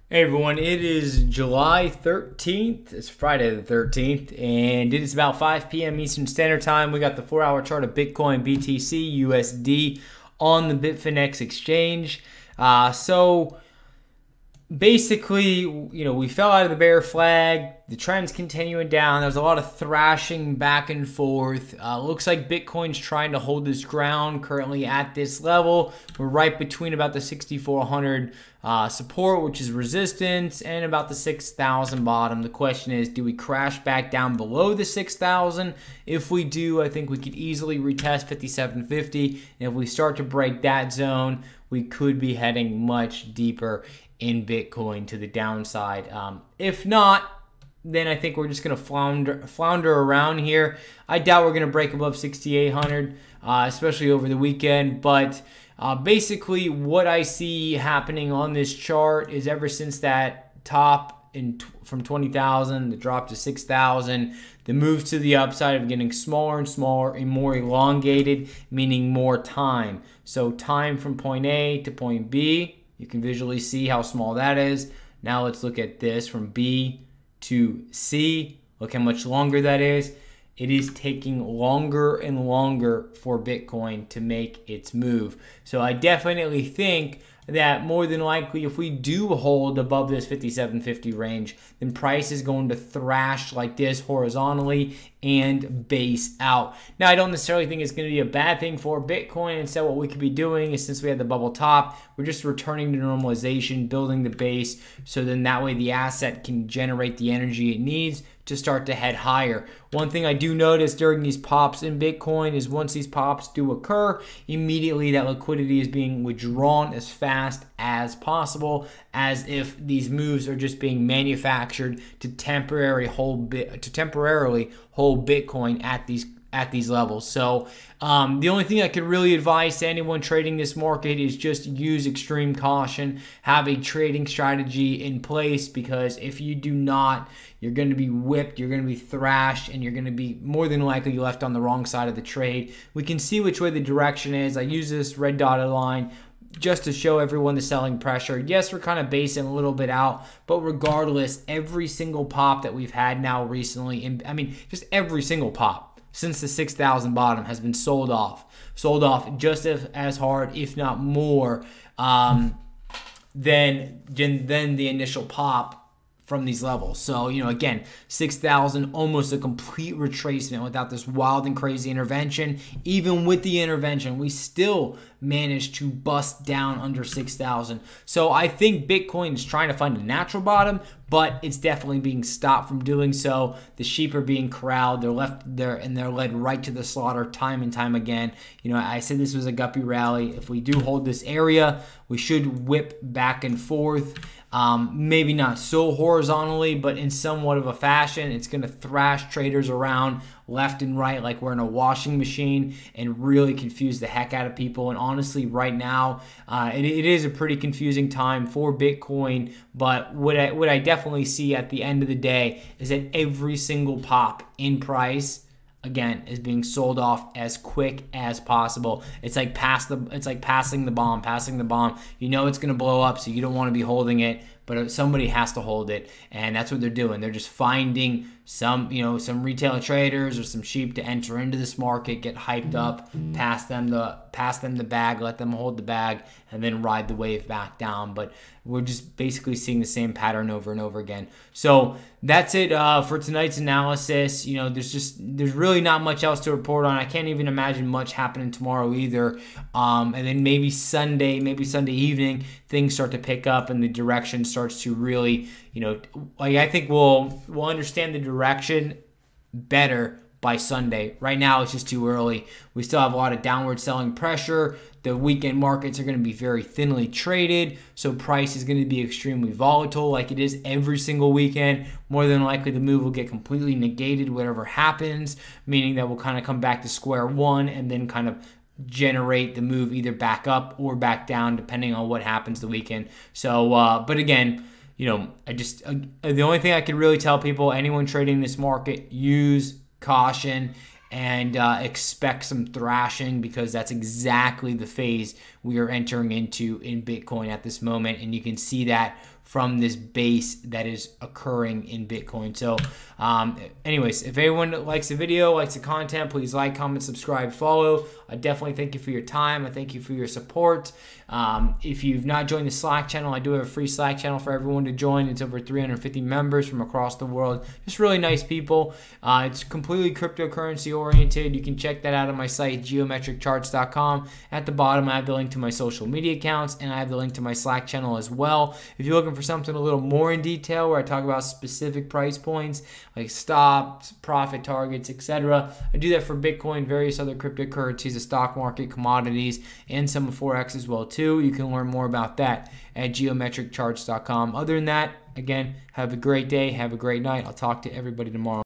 Hey everyone, it is July 13th. It's Friday the 13th, and it is about 5 p.m. Eastern Standard Time. We got the 4-hour chart of Bitcoin BTC USD on the Bitfinex exchange. So basically, we fell out of the bear flag. The trend's continuing down. There's a lot of thrashing back and forth. Looks like Bitcoin's trying to hold this ground currently at this level. We're right between about the 6,400 support, which is resistance, and about the 6,000 bottom. The question is, do we crash back down below the 6,000? If we do, I think we could easily retest 5,750. And if we start to break that zone, we could be heading much deeper in Bitcoin to the downside. If not, then I think we're just going to flounder around here. I doubt we're going to break above 6,800, especially over the weekend. But basically, what I see happening on this chart is ever since that top from 20,000, the drop to 6,000, the move to the upside of getting smaller and smaller and more elongated, meaning more time. So time from point A to point B, you can visually see how small that is. Now let's look at this from B to C. Look how much longer that is. It is taking longer and longer for Bitcoin to make its move. So I definitely think that more than likely, if we do hold above this 5,750 range, then price is going to thrash like this horizontally and base out. Now, I don't necessarily think it's going to be a bad thing for Bitcoin. Instead, what we could be doing is, since we had the bubble top, we're just returning to normalization, building the base, so then that way the asset can generate the energy it needs to start to head higher. One thing I do notice during these pops in Bitcoin is once these pops do occur, immediately that liquidity is being withdrawn as fast as possible, as if these moves are just being manufactured to temporarily hold Bitcoin at these levels. So the only thing I could really advise to anyone trading this market is just use extreme caution, have a trading strategy in place, because if you do not, you're going to be whipped, you're going to be thrashed, and you're going to be more than likely left on the wrong side of the trade. We can see which way the direction is. I use this red dotted line just to show everyone the selling pressure. Yes, we're kind of basing a little bit out, but regardless, every single pop that we've had now recently, I mean, just every single pop since the 6,000 bottom has been sold off just as hard, if not more, than the initial pop from these levels. So, again, 6,000, almost a complete retracement without this wild and crazy intervention. Even with the intervention, we still managed to bust down under 6,000. So I think Bitcoin is trying to find a natural bottom, but it's definitely being stopped from doing so. The sheep are being corralled. They're left there and they're led right to the slaughter time and time again. I said this was a guppy rally. If we do hold this area, we should whip back and forth. Maybe not so horizontally, but in somewhat of a fashion. It's going to thrash traders around left and right like we're in a washing machine and really confuse the heck out of people. And honestly, right now, it is a pretty confusing time for Bitcoin. But what I definitely see at the end of the day is that every single pop in price, again, is being sold off as quick as possible. It's like passing the bomb. You know it's going to blow up, so you don't want to be holding it, but somebody has to hold it, and that's what they're doing. They're just finding some retail traders or some sheep to enter into this market, get hyped up, pass them the bag, let them hold the bag, and then ride the wave back down. But we're just basically seeing the same pattern over and over again. So that's it for tonight's analysis. There's really not much else to report on. I can't even imagine much happening tomorrow either. And then maybe Sunday evening, things start to pick up and the direction starts to really, I think we'll understand the direction better by Sunday. Right now, it's just too early. We still have a lot of downward selling pressure. The weekend markets are going to be very thinly traded, so price is going to be extremely volatile like it is every single weekend. More than likely, the move will get completely negated, whatever happens, meaning that we'll kind of come back to square one and then kind of generate the move either back up or back down, depending on what happens the weekend. So, but again, the only thing I can really tell people, anyone trading this market, use caution and expect some thrashing, because that's exactly the phase we are entering into in Bitcoin at this moment. And you can see that from this base that is occurring in Bitcoin. So anyways, if anyone likes the video, likes the content, please like, comment, subscribe, follow. I definitely thank you for your time. I thank you for your support. If you've not joined the Slack channel, I do have a free Slack channel for everyone to join. It's over 350 members from across the world. Just really nice people. It's completely cryptocurrency oriented. You can check that out on my site, geometriccharts.com. At the bottom, I have the link to my social media accounts, and I have the link to my Slack channel as well. If you're looking for something a little more in detail where I talk about specific price points like stops, profit targets, etc., I do that for Bitcoin, various other cryptocurrencies, the stock market, commodities, and some of Forex as well too. You can learn more about that at geometriccharts.com. Other than that, again, have a great day, have a great night. I'll talk to everybody tomorrow.